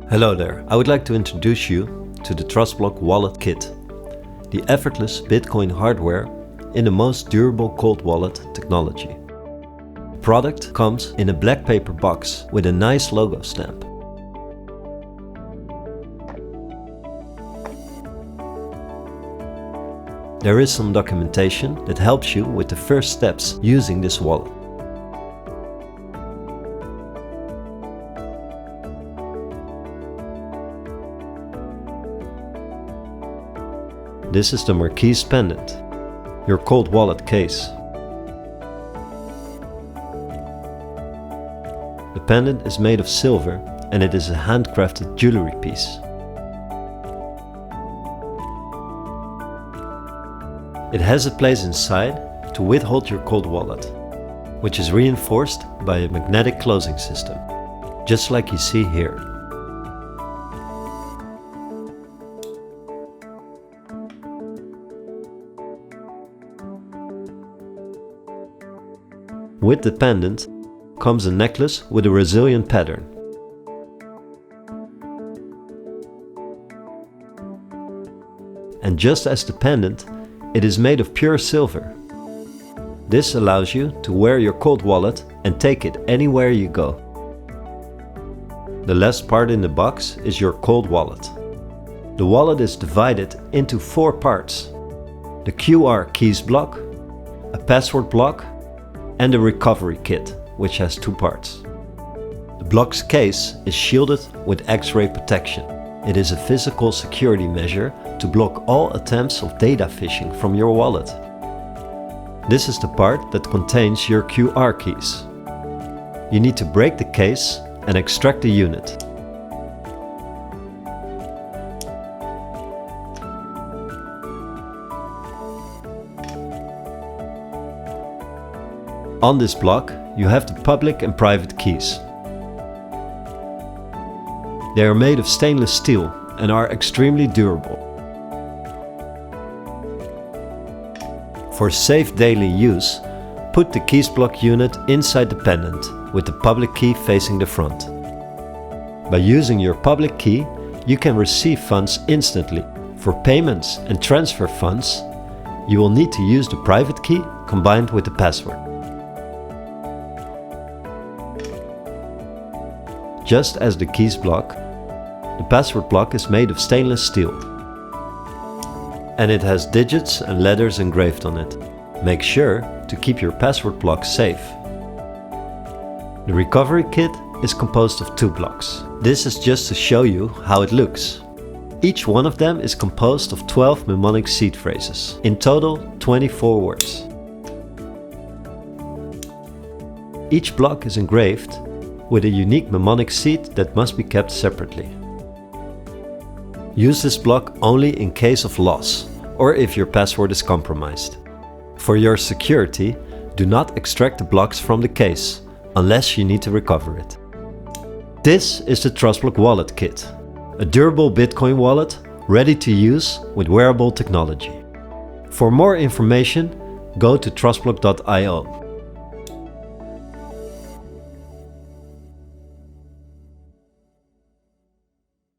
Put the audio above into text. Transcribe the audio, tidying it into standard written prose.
Hello there, I would like to introduce you to the Trustblock Wallet Kit, the effortless Bitcoin hardware in the most durable cold wallet technology. The product comes in a black paper box with a nice logo stamp. There is some documentation that helps you with the first steps using this wallet. This is the Marquise Pendant, your cold wallet case. The pendant is made of silver and it is a handcrafted jewelry piece. It has a place inside to withhold your cold wallet, which is reinforced by a magnetic closing system, just like you see here. With the pendant comes a necklace with a resilient pattern. And just as the pendant, it is made of pure silver. This allows you to wear your cold wallet and take it anywhere you go. The last part in the box is your cold wallet. The wallet is divided into 4 parts: the QR keys block, a password block, and a recovery kit, which has 2 parts. The block's case is shielded with X-ray protection. It is a physical security measure to block all attempts of data phishing from your wallet. This is the part that contains your QR keys. You need to break the case and extract the unit. On this block, you have the public and private keys. They are made of stainless steel and are extremely durable. For safe daily use, put the keys block unit inside the pendant with the public key facing the front. By using your public key, you can receive funds instantly. For payments and transfer funds, you will need to use the private key combined with the password. Just as the keys block, the password block is made of stainless steel. And it has digits and letters engraved on it. Make sure to keep your password block safe. The recovery kit is composed of 2 blocks. This is just to show you how it looks. Each one of them is composed of 12 mnemonic seed phrases. In total, 24 words. Each block is engraved with a unique mnemonic seed that must be kept separately. Use this block only in case of loss or if your password is compromised. For your security, do not extract the blocks from the case unless you need to recover it. This is the Trustblock Wallet Kit, a durable Bitcoin wallet ready to use with wearable technology. For more information, go to trustblock.io.